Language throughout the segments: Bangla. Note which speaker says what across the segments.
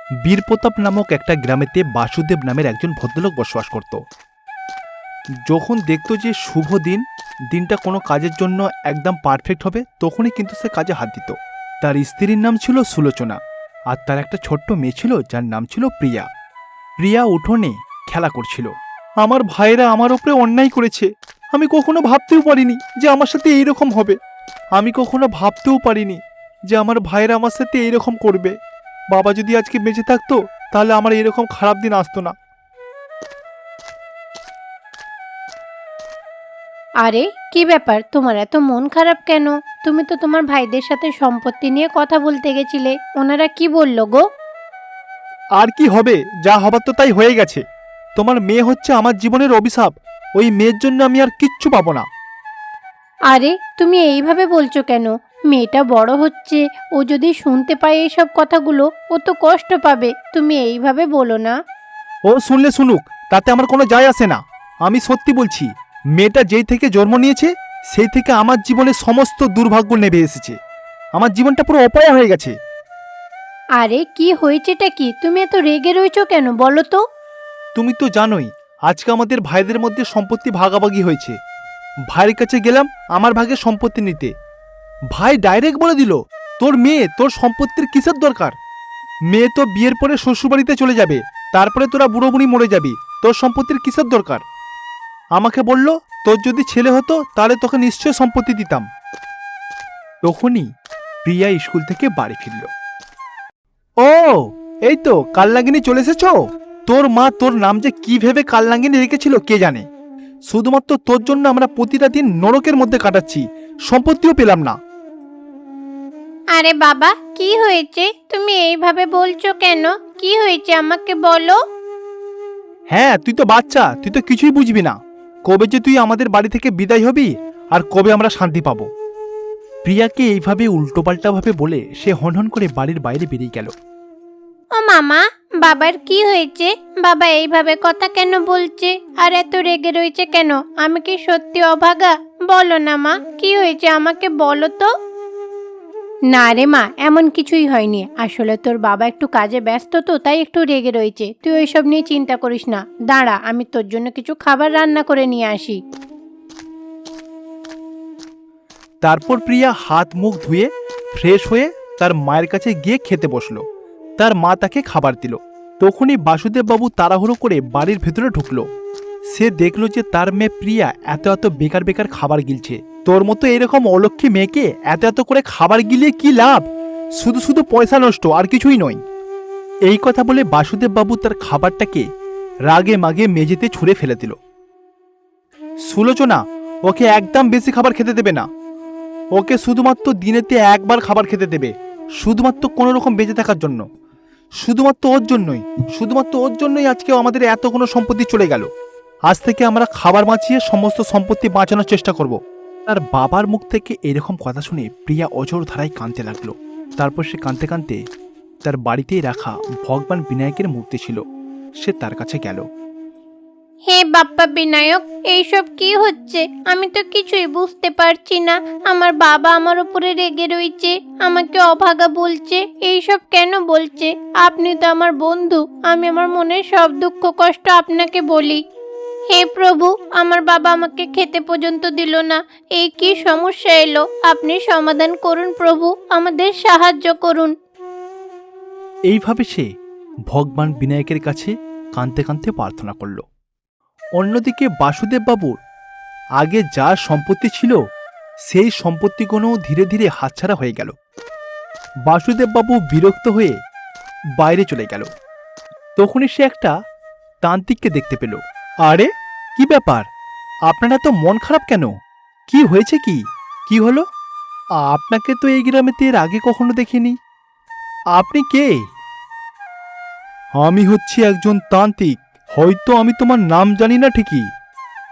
Speaker 1: বীরপ্রতাপ নামক একটা গ্রামেতে বাসুদেব নামের একজন ভদ্রলোক বসবাস করত। যখন দেখত যে শুভ দিনটা কোনো কাজের জন্য একদম পারফেক্ট হবে, তখনই কিন্তু সে কাজে হাত দিত। তার স্ত্রীর নাম ছিল সুলোচনা, আর তার একটা ছোট্ট মেয়ে ছিল যার নাম ছিল প্রিয়া। প্রিয়া উঠোনে খেলা করছিল। আমার ভাইরা আমার উপরে অন্যায় করেছে, আমি কখনো ভাবতেও পারিনি যে আমার সাথে এইরকম হবে। আমি কখনো ভাবতেও পারিনি যে আমার ভাইরা আমার সাথে এইরকম করবে। বাবা যদি আজকে বেঁচে থাকতো তাহলে আমার এরকম খারাপ দিন আসতো না।
Speaker 2: আরে কি ব্যাপার, তোমার এত মন খারাপ কেন? তুমি তো তোমার ভাইদের সাথে সম্পত্তি নিয়ে কথা বলতে গেছিলে, ওনারা কি বলল গো?
Speaker 1: আর কি হবে, যা হবার তো তাই হয়ে গেছে। তোমার মেয়ে হচ্ছে আমার জীবনের অভিশাপ। ওই মেয়ের জন্য আমি আর কিচ্ছু পাবো না।
Speaker 2: আরে তুমি এইভাবে বলছো কেন? মেয়েটা বড় হচ্ছে, ও যদি শুনতে পায় এইসব কথাগুলো ও তো কষ্ট পাবে। তুমি এইভাবে বলো না।
Speaker 1: ও শুনলে শুনুক, তাতে আমার কোনো যায় আসে না। আমি সত্যি বলছি, মেয়েটা যেই থেকে জন্ম নিয়েছে সেই থেকে আমার জীবনে সমস্ত দুর্ভাগ্য নেমে এসেছে। আমার জীবনটা পুরো অপয়া হয়ে গেছে।
Speaker 2: আরে কি হয়েছেটা কি? তুমি এত রেগে রয়েছো কেন বলো তো?
Speaker 1: তুমি তো জানোই আজকে আমাদের ভাইদের মধ্যে সম্পত্তি ভাগাভাগি হয়েছে। ভাইয়ের কাছে গেলাম আমার ভাগের সম্পত্তি নিতে। ভাই ডাইরেক্ট বলে দিল, তোর মেয়ে, তোর সম্পত্তির কিসের দরকার? মেয়ে তো বিয়ের পরে শ্বশুরবাড়িতে চলে যাবে, তারপরে তোরা বুড়ো বুড়ি মরে যাবি, তোর সম্পত্তির কিসের দরকার? আমাকে বলল, তোর যদি ছেলে হতো তাহলে তোকে নিশ্চয় সম্পত্তি দিতাম। তখনই প্রিয়া স্কুল থেকে বাড়ি ফিরল। ও, এই তো কালনাগিনী চলে এসেছো। তোর মা তোর নাম যে কি ভেবে কালনাগিনী রেখেছিল কে জানে। শুধুমাত্র তোর জন্য আমরা প্রতিটা দিন নরকের মধ্যে কাটাচ্ছি, সম্পত্তিও পেলাম না।
Speaker 2: আরে বাবা, কি হয়েছে? তুমি এইভাবে বলছো কেন? কি হয়েছে আমাকে বলো।
Speaker 1: হ্যাঁ, তুই তো বাচ্চা, তুই তো কিছুই বুঝবি না। কবে যে তুই আমাদের বাড়ি থেকে বিদায় হবি আর কবে আমরা শান্তি পাবো। প্রিয়াকে এইভাবে উল্টোপাল্টাভাবে বলে সে হনহন করে বাড়ির বাইরে বেরিয়ে গেল।
Speaker 2: ও মামা, বাবার কি হয়েছে? বাবা এইভাবে কথা কেন বলছে আর এত রেগে রয়েছে কেন? আমি কি সত্যি অভাগা? বলো না মা, কি হয়েছে আমাকে বলো তো। না রে মা, এমন কিছুই হয়নি। আসলে তোর বাবা একটু কাজে ব্যস্ত তো, তাই একটু রেগে রয়েছে। তুই ওইসব নিয়ে চিন্তা করিস না। দাঁড়া, আমি তোর জন্য কিছু খাবার রান্না করে নিয়ে আসি।
Speaker 1: তারপর প্রিয়া হাত মুখ ধুয়ে ফ্রেশ হয়ে তার মায়ের কাছে গিয়ে খেতে বসলো। তার মা তাকে খাবার দিল। তখনই বাসুদেব বাবু তাড়াহুড়ো করে বাড়ির ভেতরে ঢুকলো। সে দেখলো যে তার মেয়ে প্রিয়া এত এত বেকার বেকার খাবার গিলছে। তোর মতো এরকম অলক্ষী মেয়েকে এত এত করে খাবার গিলিয়ে কি লাভ? শুধু শুধু পয়সা নষ্ট, আর কিছুই নয়। এই কথা বলে বাসুদেব বাবু তার খাবারটাকে রাগে মাগে মেঝেতে ছুঁড়ে ফেলে দিল। সুলোচনা, ওকে একদম বেশি খাবার খেতে দেবে না। ওকে শুধুমাত্র দিনেতে একবার খাবার খেতে দেবে, শুধুমাত্র কোনো রকম বেঁচে থাকার জন্য। শুধুমাত্র ওর জন্যই আজকে আমাদের এত কোনো সম্পত্তি চলে গেল। আজ থেকে আমরা খাবার বাঁচিয়ে সমস্ত সম্পত্তি বাঁচানোর চেষ্টা করব। তার বাবার মুখ থেকে এরকম কথা শুনে প্রিয়া অঝোর ধারায় কাঁদতে লাগলো। তারপর সে কাঁদতে কাঁদতে তার বাড়িতেই রাখা ভগবান বিনায়কের মূর্তি ছিল, সে তার কাছে গেল।
Speaker 2: হে বাপ্পা বিনায়ক, এইসব কি হচ্ছে? আমি তো কিছুই বুঝতে পারছি না। আমার বাবা আমার উপরে রেগে রয়েছে, আমাকে অভাগা বলছে। এইসব কেন বলছে? আপনি তো আমার বন্ধু, আমি আমার মনের সব দুঃখ কষ্ট আপনাকে বলি। হে প্রভু, আমার বাবা আমাকে খেতে পর্যন্ত দিল না। এই কি সমস্যা এলো? আপনি সমাধান করুন প্রভু, আমাদের সাহায্য করুন।
Speaker 1: এইভাবে সে ভগবান বিনায়কের কাছে কাঁদতে কাঁদতে প্রার্থনা করল। অন্যদিকে বাসুদেব বাবুর আগে যা সম্পত্তি ছিল সেই সম্পত্তিগুলো ধীরে ধীরে হাতছাড়া হয়ে গেল। বাসুদেব বাবু বিরক্ত হয়ে বাইরে চলে গেল। তখনই সে একটা তান্ত্রিককে দেখতে পেল। আরে কি ব্যাপার, আপনারা তো মন খারাপ কেন? কি হয়েছে? কি হলো? আপনাকে তো এই গ্রামেতে এর আগে কখনো দেখিনি। আপনি কে? আমি হচ্ছি একজন তান্ত্রিক। হয়তো আমি তোমার নাম জানি না ঠিকই,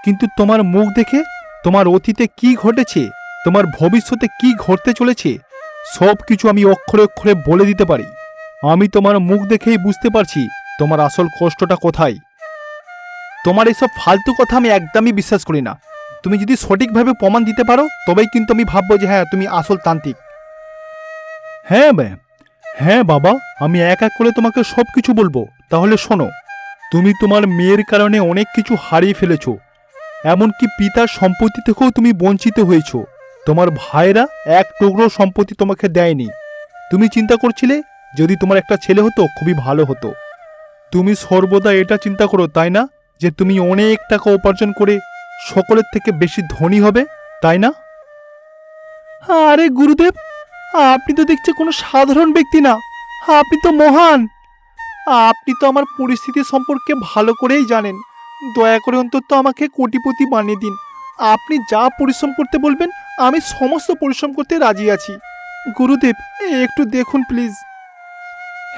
Speaker 1: কিন্তু তোমার মুখ দেখে তোমার অতীতে কি ঘটেছে, তোমার ভবিষ্যতে কি ঘটতে চলেছে সব কিছু আমি অক্ষরে অক্ষরে বলে দিতে পারি। আমি তোমার মুখ দেখেই বুঝতে পারছি তোমার আসল কষ্টটা কোথায়। তোমার এসব ফালতু কথা আমি একদমই বিশ্বাস করি না। তুমি যদি সঠিকভাবে প্রমাণ দিতে পারো তবেই কিন্তু আমি ভাববো যে হ্যাঁ তুমি আসল তান্ত্রিক। হ্যাঁ ম্যাম, হ্যাঁ বাবা, আমি এক এক করে তোমাকে সব কিছু বলবো। তাহলে শোনো, তুমি তোমার মেয়ের কারণে অনেক কিছু হারিয়ে ফেলেছো। এমনকি পিতার সম্পত্তি থেকেও তুমি বঞ্চিত হয়েছো। তোমার ভাইরা এক টুকরো সম্পত্তি তোমাকে দেয়নি। তুমি চিন্তা করছিলে যদি তোমার একটা ছেলে হতো খুবই ভালো হতো। তুমি সর্বদা এটা চিন্তা করো, তাই না, যে তুমি অনেক টাকা উপার্জন করে সকলের থেকে বেশি ধনী হবে, তাই না? আরে গুরুদেব, আপনি তো দেখছি কোনো সাধারণ ব্যক্তি না, আপনি তো মহান। আপনি তো আমার পরিস্থিতি সম্পর্কে ভালো করেই জানেন। দয়া করে অন্তত আমাকে কোটিপতি বানিয়ে দিন। আপনি যা পরিশ্রম করতে বলবেন আমি সমস্ত পরিশ্রম করতে রাজি আছি। গুরুদেব, একটু দেখুন প্লিজ।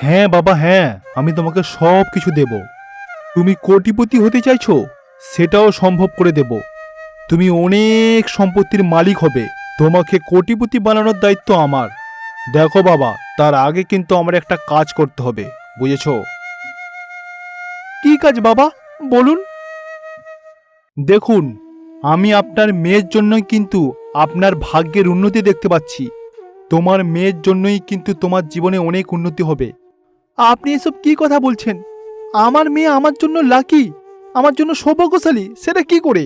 Speaker 1: হ্যাঁ বাবা, হ্যাঁ, আমি তোমাকে সব কিছু দেব। তুমি কোটিপতি হতে চাইছো, সেটাও সম্ভব করে দেব। তুমি অনেক সম্পত্তির মালিক হবে। তোমাকে কোটিপতি বানানোর দায়িত্ব আমার। দেখো বাবা, তার আগে কিন্তু আমার একটা কাজ করতে হবে, বুঝেছো? কি কাজ বাবা, বলুন। দেখুন, আমি আপনার মেয়ের জন্যই কিন্তু আপনার ভাগ্যের উন্নতি দেখতে পাচ্ছি। তোমার মেয়ের জন্যই কিন্তু তোমার জীবনে অনেক উন্নতি হবে। আপনি এসব কি কথা বলছেন? আমার মেয়ে আমার জন্য লাকি, আমার জন্য সৌভাগ্যশালী, সেটা কি করে?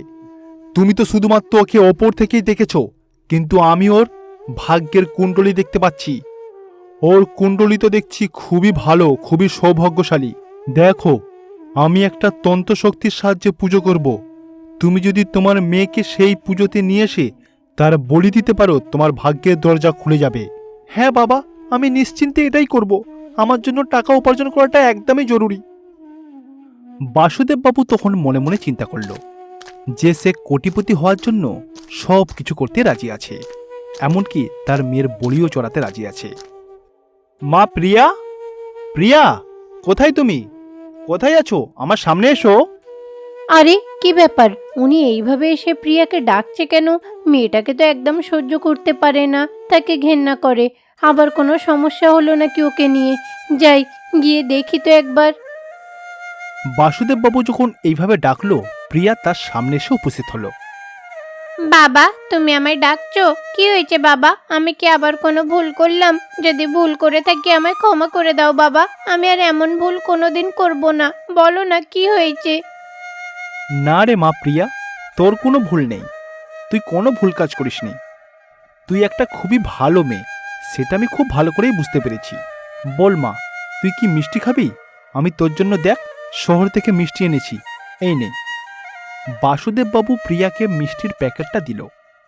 Speaker 1: তুমি তো শুধুমাত্র ওকে ওপর থেকেই দেখেছো, কিন্তু আমি ওর ভাগ্যের কুণ্ডলী দেখতে পাচ্ছি। ওর কুণ্ডলী তো দেখছি খুবই ভালো, খুবই সৌভাগ্যশালী। দেখো, আমি একটা তন্ত্র শক্তির সাহায্যে পুজো করব। তুমি যদি তোমার মেয়েকে সেই পুজোতে নিয়ে এসে তার বলি দিতে পারো, তোমার ভাগ্যের দরজা খুলে যাবে। হ্যাঁ বাবা, আমি নিশ্চিন্তে এটাই করব। আমার জন্য টাকা উপার্জন করাটা একদমই জরুরি। বাসুদেব বাবু তখন মনে মনে চিন্তা করল যে সে কোটিপতি হওয়ার জন্য সব কিছু করতে রাজি আছে, এমনকি তার মেয়ের বলিও চড়াতে রাজি আছে। মা প্রিয়া, প্রিয়া, কোথায় তুমি? কোথায় আছো? আমার সামনে এসো।
Speaker 2: আরে কি ব্যাপার, উনি এইভাবে এসে প্রিয়াকে ডাকছে কেন? মেয়েটাকে তো একদম সহ্য করতে পারে না, তাকে ঘেন্না করে। আবার কোনো সমস্যা হলো নাকি ওকে নিয়ে? যাই, গিয়ে দেখি তো একবার।
Speaker 1: বাসুদেব বাবু যখন এইভাবে ডাকলো, প্রিয়া তার সামনে এসে উপস্থিত হলো।
Speaker 2: বাবা, তুমি আমায় ডাকছো? কি হয়েছে বাবা? আমি কি আবার কোনো ভুল করলাম? যদি ভুল করে থাকি আমায় ক্ষমা করে দাও বাবা। আমি আর এমন ভুল কোনোদিন করব না। বলো না কি হয়েছে?
Speaker 1: না রে মা প্রিয়া, তোর কোনো ভুল নেই। তুই কোনো ভুল কাজ করিসনি। তুই একটা খুবই ভালো মেয়ে, সেটা আমি খুব ভালো করেই বুঝতে পেরেছি। বল মা, তুই কি মিষ্টি খাবি? আমি তোর জন্য দেখ শহর থেকে মিষ্টি এনেছি, এই নে। বাসুদেব বাবু প্রিয়াকে মিষ্টির প্যাকেটটা দিল।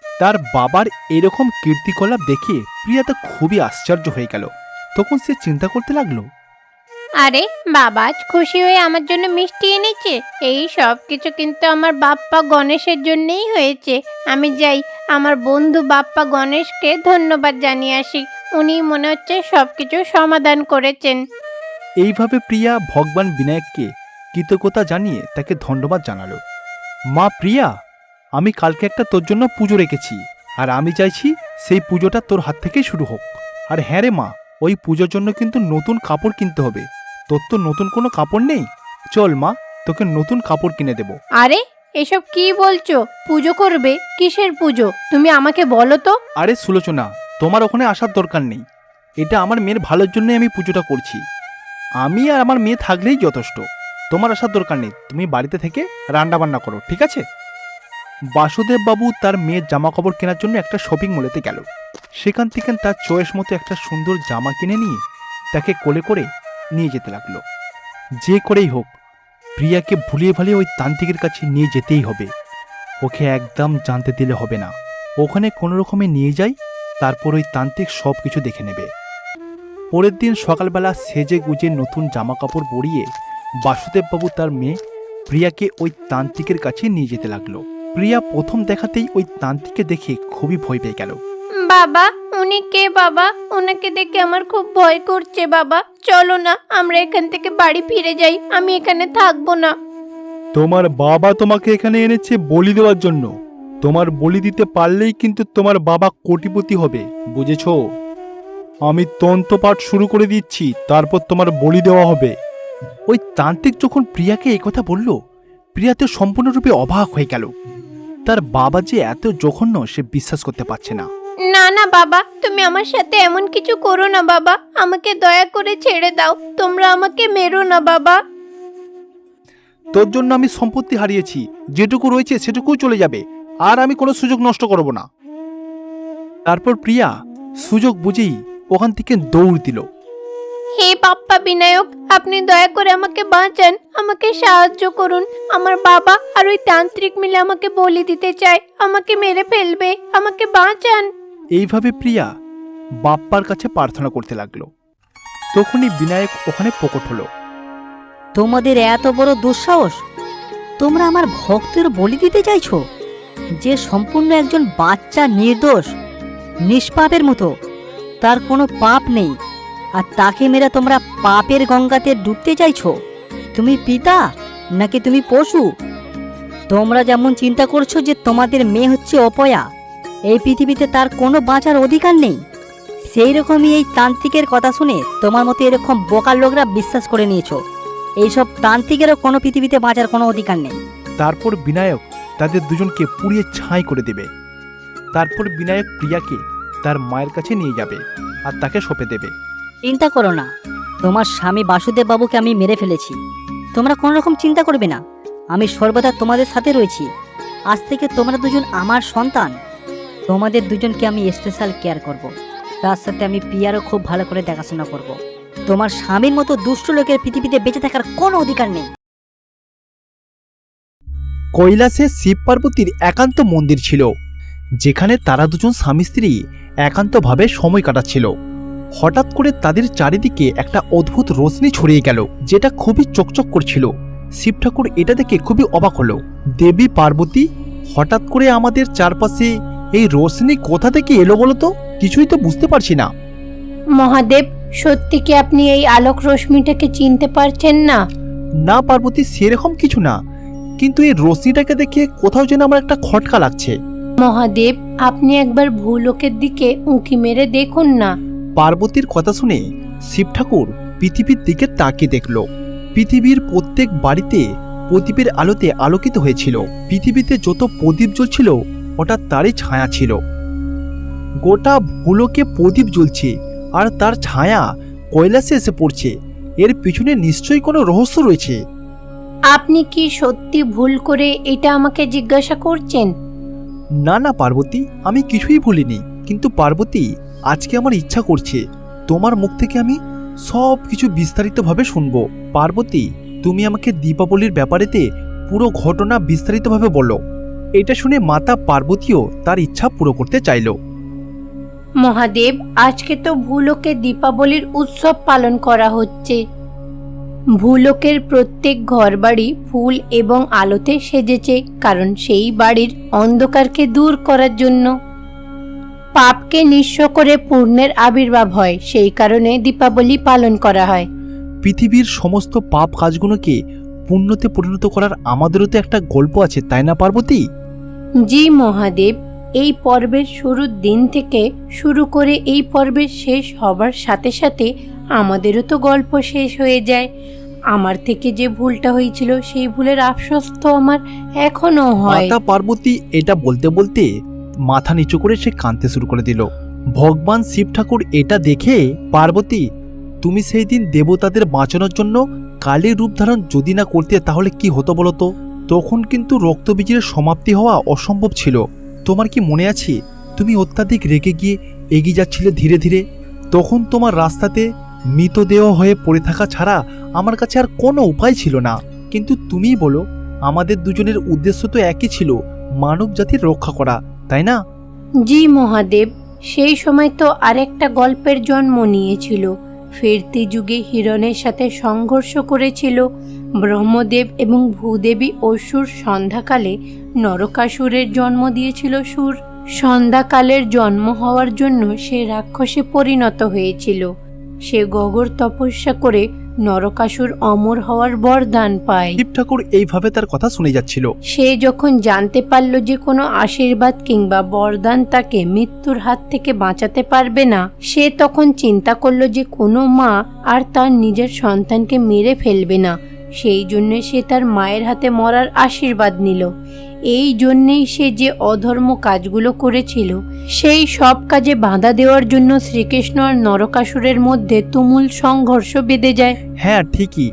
Speaker 1: তার বাবার এরকম কীর্তিকলাপ দেখে প্রিয়া তো খুবই আশ্চর্য হয়ে গেল। তখন সে চিন্তা করতে লাগলো,
Speaker 2: আরে বাবা আজ খুশি হয়ে আমার জন্য মিষ্টি এনেছে। এই সব কিছু কিন্তু আমার বাপ্পা গণেশের জন্যই হয়েছে। আমি যাই, আমার বন্ধু বাপ্পা গণেশকে ধন্যবাদ জানিয়ে আসি। উনি মনে হচ্ছে সব কিছু সমাধান করেছেন।
Speaker 1: এইভাবে প্রিয়া ভগবান বিনায়ককে কৃতজ্ঞতা জানিয়ে তাকে ধন্যবাদ জানালো। মা প্রিয়া, আমি কালকে একটা তোর জন্য পুজো রেখেছি, আর আমি চাইছি সেই পুজোটা তোর হাত থেকেই শুরু হোক। আর হ্যাঁ রে মা, ওই পুজোর জন্য কিন্তু নতুন কাপড় কিনতে হবে। তোর তো নতুন কোনো কাপড় নেই। চল মা, তোকে নতুন কাপড় কিনে দেব।
Speaker 2: আরে এসব কি বলছো? পুজো করবে? কিসের পুজো? তুমি আমাকে বলো তো।
Speaker 1: আরে সুলোচনা, তোমার ওখানে আসার দরকার নেই। এটা আমার মেয়ের ভালোর জন্যই আমি পুজোটা করছি। আমি আর আমার মেয়ে থাকলেই যথেষ্ট। তোমার আসার দরকার নেই। তুমি বাড়িতে থেকে রান্না বান্না করো, ঠিক আছে? বাসুদেব বাবু তার মেয়ের জামা কাপড় কেনার জন্য একটা শপিং মলেতে গেল। সেখান থেকে তার চয়েস মতো একটা সুন্দর জামা কিনে নিয়ে তাকে কোলে করে নিয়ে যেতে লাগলো। যে করেই হোক, প্রিয়াকে ভুলিয়ে ভালিয়ে ওই তান্ত্রিকের কাছে নিয়ে যেতেই হবে। ওকে একদম জানতে দিলে হবে না। ওখানে কোনো রকমে নিয়ে যাই, তারপর ওই তান্ত্রিক সব কিছু দেখে নেবে। পরের দিন সকালবেলা সেজে গুজে নতুন জামা কাপড় পরিয়ে বাসুদেববাবু তার মেয়ে প্রিয়াকে ওই তান্ত্রিকের কাছে নিয়ে যেতে লাগলো। প্রিয়া প্রথম দেখাতেই ওই তান্ত্রিককে দেখে খুবই ভয় পেয়ে গেল।
Speaker 2: বাবা, উনি কে বাবা? ওনাকে দেখে আমার খুব ভয় করছে বাবা। চলো না, আমরা এখান থেকে বাড়ি ফিরে যাই। আমি এখানে থাকবো না।
Speaker 1: তোমার বাবা তোমাকে এখানে এনেছে বলি দেওয়ার জন্য। তোমার বলি দিতে পারলেই কিন্তু তোমার বাবা কোটিপতি হবে, বুঝেছো? আমি তন্ত্রপাঠ শুরু করে দিচ্ছি, তারপর তোমার বলি দেওয়া হবে। ওই তান্ত্রিক যখন প্রিয়াকে এই কথা বলল, প্রিয়া তো সম্পূর্ণরূপে অবাক হয়ে গেল। তার বাবা যে এত জঘন্য সে বিশ্বাস করতে পারছে না।
Speaker 2: না না বাবা, তুমি আমার সাথে এমন কিছু করো না বাবা, আমাকে দয়া করে ছেড়ে দাও, তোমরা আমাকে মেরো না বাবা।
Speaker 1: তোর জন্য আমি সম্পত্তি হারিয়েছি, যেটুকু রয়েছে সেটুকুই চলে যাবে, আর আমি কোনো সুযোগ নষ্ট করব না। তারপর প্রিয়া সুযোগ বুঝেই ওখান থেকে দৌড় দিল।
Speaker 2: হে বাপ্পা বিনায়ক, আপনি দয়া করে আমাকে বাঁচান, আমাকে সাহায্য করুন। আমার বাবা আর ওই তান্ত্রিক মিলে আমাকে বলি দিতে চায়, আমাকে মেরে ফেলবে, আমাকে বাঁচান।
Speaker 1: এইভাবে প্রিয়া বাপ্পার কাছে প্রার্থনা করতে লাগলো। তখনই বিনায়ক ওখানে প্রকট হলো।
Speaker 3: তোমাদের এত বড় দুঃসাহস, তোমরা আমার ভক্তের বলি দিতে চাইছো, যে সম্পূর্ণ একজন বাচ্চা, নির্দোষ, নিষ্পাপের মতো, তার কোনো পাপ নেই, আর তাকে মেরে তোমরা পাপের গঙ্গাতে ডুবতে চাইছো? তুমি পিতা নাকি তুমি পশু? তোমরা যেমন চিন্তা করছো যে তোমাদের মেয়ে হচ্ছে অপয়া, এই পৃথিবীতে তার কোনো বাঁচার অধিকার নেই, সেই রকমই এই তান্ত্রিকের কথা শুনে তোমার মতো এরকম বোকার লোকরা বিশ্বাস করে নিয়েছো। এইসব তান্ত্রিকেরও কোনো পৃথিবীতে বাঁচার কোনো অধিকার নেই।
Speaker 1: তারপর বিনায়ক তাদের দুজনকে পুড়িয়ে ছাই করে দেবে। তারপর বিনায়ক প্রিয়াকে তার মায়ের কাছে নিয়ে যাবে আর তাকে সঁপে দেবে।
Speaker 3: চিন্তা করো না, তোমার স্বামী বাসুদেব বাবুকে আমি মেরে ফেলেছি, তোমরা কোনো রকম চিন্তা করবে না, আমি সর্বদা তোমাদের সাথে রয়েছি। আজ থেকে তোমরা দুজন আমার সন্তান, তোমাদের দুজনকে আমি স্পেশাল কেয়ার করব। তার সাথে আমি প্রিয়ারও খুব ভালো করে দেখাশোনা করব। তোমার স্বামীর মতো দুষ্ট লোকের পৃথিবীতে বেঁচে থাকার কোনো অধিকার নেই।
Speaker 1: কৈলাসে শিব পার্বতীর একান্ত মন্দির ছিল, যেখানে তারা দুজন স্বামী স্ত্রী একান্তভাবে সময় কাটাচ্ছিল। হঠাৎ করে তাদের চারিদিকে একটা অদ্ভুত রোশনি ছড়িয়ে গেল, যেটা খুবই চকচক করছিল। শিব ঠাকুর এটা দেখে খুবই অবাক হলো। দেবী পার্বতী, হঠাৎ করে আমাদের চারপাশে এই রোশনি কোথা থেকে এলো বলো তো? কিছুই তো বুঝতে পারছি না।
Speaker 2: মহাদেব, সত্যি কি আপনি এই আলোক রশ্মিটাকে চিনতে পারছেন না?
Speaker 1: না পার্বতী, সেরকম কিছু না, কিন্তু এই রশ্মিটাকে দেখে কোথাও যেন আমার একটা খটকা লাগছে।
Speaker 2: মহাদেব, আপনি একবার ভূলোকের দিকে উঁকি মেরে দেখুন না।
Speaker 1: পার্বতীর কথা শুনে শিব ঠাকুর পৃথিবীর দিকে তাকিয়ে দেখল। পৃথিবীর প্রত্যেক বাড়িতে প্রদীপের আলোতে আলোকিত হয়েছিল। পৃথিবীতে যত প্রদীপ জ্বলছিল ওটা তারই ছায়া ছিল। গোটা ভূলোকে প্রদীপ জ্বলছে আর তার ছায়া কৈলাসে এসে পড়ছে। এর পিছনে নিশ্চয়ই কোনো রহস্য রয়েছে।
Speaker 2: আপনি কি সত্যি ভুল করে এটা আমাকে জিজ্ঞাসা করছেন?
Speaker 1: না না পার্বতী, আমি কিছুই ভুলিনি। কিন্তু পার্বতী, আজকে আমার ইচ্ছা করছে তোমার মুখ থেকে আমি সব কিছু বিস্তারিতভাবে শুনবো। পার্বতী, তুমি আমাকে দীপাবলির ব্যাপারেতে পুরো ঘটনা বিস্তারিতভাবে বলো। এটা শুনে মাতা পার্বতীও তার ইচ্ছা পুরো করতে চাইল।
Speaker 2: মহাদেব, আজকে তো ভূলোকে দীপাবলির উৎসব পালন করা হচ্ছে। ভূলোকের প্রত্যেক ঘরবাড়ি ফুল এবং আলোতে সেজেছে, কারণ সেই বাড়ির অন্ধকারকে দূর করার জন্য। পাপকে নিঃস্ব করে পুণ্যের আবির্ভাব হয়, সেই কারণে দীপাবলি পালন করা হয়।
Speaker 1: পৃথিবীর সমস্ত পাপ কাজগুলোকে পুণ্যতে পরিণত করার আমাদেরও তো একটা গল্প আছে, তাই না পার্বতী?
Speaker 2: জি মহাদেব, এই পর্বের শুরুর দিন থেকে শুরু করে এই পর্বের শেষ হবার সাথে সাথে আমাদেরও তো গল্প শেষ হয়ে যায়। আমার থেকে যে ভুলটা হয়েছিল সেই ভুলের আফসোস তো আমার এখনো হয়।
Speaker 1: মাতা পার্বতী এটা বলতে বলতে মাথা নিচু করে সে কাঁদতে শুরু করে দিল। ভগবান শিব ঠাকুর এটা দেখে, পার্বতী, তুমি সেই দিন দেবতাদের বাঁচানোর জন্য কালীর রূপ ধারণ যদি না করতে তাহলে কি হতো বলো তো? তখন কিন্তু রক্তবীজের সমাপ্তি হওয়া অসম্ভব ছিল। তোমার কি মনে আছে, তুমি অত্যাধিক রেগে গিয়ে এগিয়ে যাচ্ছিলে ধীরে ধীরে? তখন তোমার রাস্তাতে মৃতদেহ হয়ে পড়ে থাকা ছাড়া আমার কাছে আর কোনো উপায় ছিল না। কিন্তু তুমিই বলো, আমাদের দুজনের উদ্দেশ্য তো একই ছিল, মানব জাতির রক্ষা করা, তাই না?
Speaker 2: জি মহাদেব, সেই সময় তো আরেকটা গল্পের জন্ম নিয়েছিল। ফিরতি যুগে হিরণের সাথে সংঘর্ষ করেছিল ব্রহ্মদেব এবং ভূদেবী অসুর। সন্ধ্যাকালে নরকাসুরের জন্ম দিয়েছিল সুর। সন্ধ্যাকালের জন্ম হওয়ার জন্য সে রাক্ষসে পরিণত হয়েছিল। সে গগর তপস্যা করে নরকাসুর অমর হওয়ার বরদান পায়।
Speaker 1: শিব ঠাকুর এইভাবে তার কথা শুনে যাচ্ছিল।
Speaker 2: সে যখন জানতে পারল যে কোনো আশীর্বাদ কিংবা বরদান তাকে মৃত্যুর হাত থেকে বাঁচাতে পারবে না, সে তখন চিন্তা করলো যে কোনো মা আর তার নিজের সন্তানকে মেরে ফেলবে না, সেই জন্য সে তার মায়ের হাতে মরার আশীর্বাদ নিল। এই জন্যেই সে যে অধর্ম কাজগুলো করেছিল সেই সব কাজে বাধা দেওয়ার জন্য শ্রীকৃষ্ণ আর নরকাসুরের মধ্যে তুমুল সংঘর্ষ বেঁধে যায়।
Speaker 1: হ্যাঁ ঠিকই,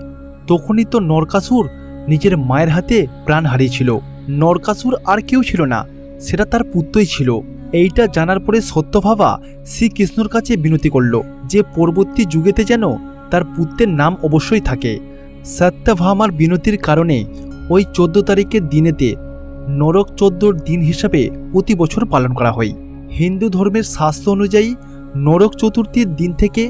Speaker 1: তখনই তো নরকাসুর নিজের মায়ের হাতে প্রাণ হারিয়েছিল। নরকাসুর আর কেউ ছিল না, সেটা তার পুত্রই ছিল। এইটা জানার পরে সত্যভামা শ্রীকৃষ্ণর কাছে বিনতি করল যে পরবর্তী যুগেতে যেন তার পুত্রের নাম অবশ্যই থাকে। সত্যভামার বিনতির কারণে ওই 14 তারিখের দিনেতে নরক 14 দিন হিসাবে প্রতি বছর পালন করা হয়। হিন্দু ধর্মের শাস্ত্র অনুযায়ী নরক চতুর্থীর দিন থেকে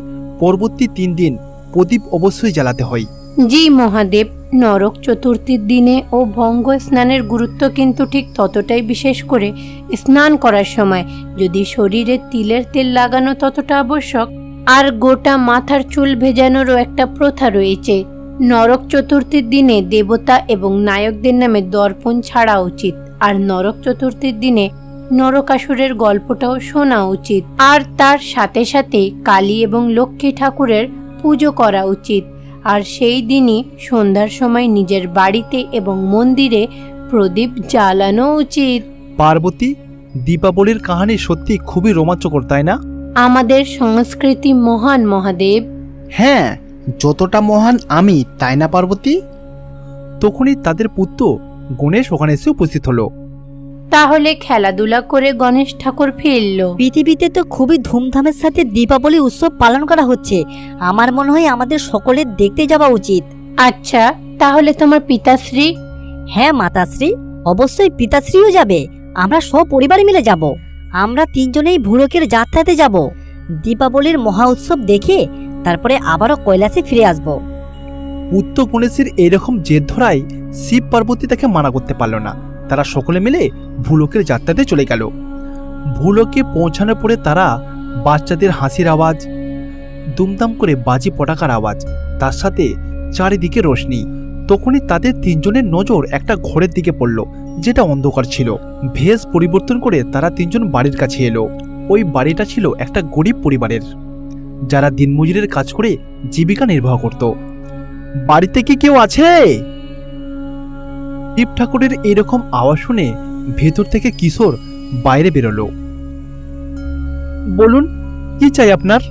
Speaker 1: পরবর্তী 3 দিন প্রদীপ অবশ্যই জ্বালাতে হয়।
Speaker 2: জি মহাদেব, নরক চতুর্থীর দিনে ও ভঙ্গ স্নানের গুরুত্ব কিন্তু ঠিক ততটাই, বিশেষ করে স্নান করার সময় যদি শরীরে তিলের তেল লাগানো ততটা আবশ্যক। আর গোটা মাথার চুল ভেজানোরও একটা প্রথা রয়েছে। নরক চতুর্থীর দিনে দেবতা এবং নায়কদের নামে দর্পণ ছাড়া উচিত। আর নরক চতুর্থীর দিনে নরকাসুরের গল্পটাও শোনা উচিত। আর তার সাথে সাথে কালী এবং লক্ষ্মী ঠাকুরের পুজো করা উচিত। আর সেই দিনই সন্ধ্যার সময় নিজের বাড়িতে এবং মন্দিরে প্রদীপ জ্বালানো উচিত।
Speaker 1: পার্বতী, দীপাবলির কাহিনী সত্যি খুবই রোমাঞ্চকর, তাই না?
Speaker 2: আমাদের সংস্কৃতি মহান মহাদেব।
Speaker 4: হ্যাঁ, যতটা মহান আমি, তাই না পার্বতী?
Speaker 1: তখনই তাদের পুত্র গণেশ ওখানে এসে উপস্থিত হলো।
Speaker 2: তাহলে খেলাধুলা করে গণেশ ঠাকুর ফিরল।
Speaker 3: পৃথিবীতে তো খুবই ধুমধামের সাথে দীপাবলি উৎসব পালন করা হচ্ছে। আমার মনে হয় আমাদের সকলের দেখতে যাওয়া উচিত।
Speaker 2: আচ্ছা, তাহলে তোমার পিতাশ্রী?
Speaker 3: হ্যাঁ মাতাশ্রী, অবশ্যই পিতাশ্রীও যাবে। আমরা সব পরিবারে মিলে যাব। আমরা 3 জনেই ভুলকের যাত্রাতে যাব। দীপাবলির মহা উৎসব দেখে তারপরে আবারও কৈলাসে ফিরে আসব।
Speaker 1: পুত্র গণেশের এইরকম জেদ ধরায় শিব পার্বতী তাকে মানা করতে পারল না। তারা সকলে মিলে ভূলোকের যাত্রাতে চলে গেল। ভূলোকে পৌঁছানোর পরে তারা বাচ্চাদের হাসির আওয়াজ, দুমদাম করে বাজি পটাকার আওয়াজ, তার সাথে চারিদিকে রোশনি। তখনই তাদের 3 জনের নজর একটা ঘরের দিকে পড়ল, যেটা অন্ধকার ছিল। ভেষ পরিবর্তন করে তারা 3 জন বাড়ির কাছে এলো। ওই বাড়িটা ছিল একটা গরিব পরিবারের, যারা দিনমজুরের কাজ করে জীবিকা নির্বাহ করত। বাড়িতে কি কেউ আছে? শিব ঠাকুরের এরকম আওয়াজ শুনে ভেতর থেকে কিশোর বাইরে বেরোলো। বলুন, কি চাই আপনার?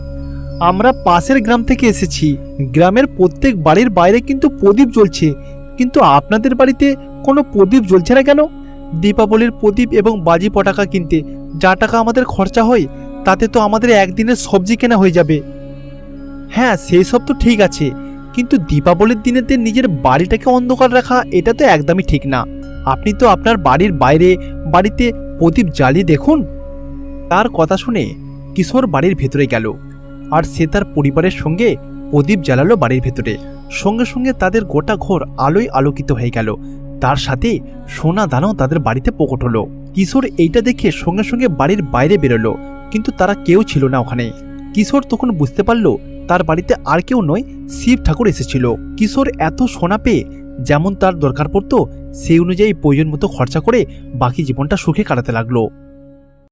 Speaker 1: আমরা পাশের গ্রাম থেকে এসেছি। গ্রামের প্রত্যেক বাড়ির বাইরে কিন্তু প্রদীপ জ্বলছে, কিন্তু আপনাদের বাড়িতে কোনো প্রদীপ জ্বলছে না কেন? দীপাবলির প্রদীপ এবং বাজি পটাকা কিনতে যা টাকা আমাদের খরচা হয়, তাতে তো আমাদের একদিনের সবজি কেনা হয়ে যাবে। হ্যাঁ, সেই সব তো ঠিক আছে, কিন্তু দীপাবলির দিনেতে নিজের বাড়িটাকে অন্ধকার রাখা এটা তো একদমই ঠিক না। আপনি তো আপনার বাড়ির বাইরে বাড়িতে প্রদীপ জ্বালিয়ে দেখুন। তার কথা শুনে কিশোর বাড়ির ভেতরে গেল, আর সে তার পরিবারের সঙ্গে প্রদীপ জ্বালালো বাড়ির ভেতরে। সঙ্গে সঙ্গে তাদের গোটা ঘর আলোয় আলোকিত হয়ে গেল। তার সাথে সোনা দানাও তাদের বাড়িতে প্রকট হলো। কিশোর এইটা দেখে সঙ্গে সঙ্গে বাড়ির বাইরে বেরোলো, কিন্তু তারা কেউ ছিল না ওখানে। কিশোর তখন বুঝতে পারলো তার বাড়িতে আর কেউ নয়, শিব ঠাকুর এসেছিল। কিশোর এত সোনা পেয়ে যেমন তার দরকার পড়তো সেই অনুযায়ী প্রয়োজন মতো খরচা করে বাকি জীবনটা সুখে কাটাতে লাগলো।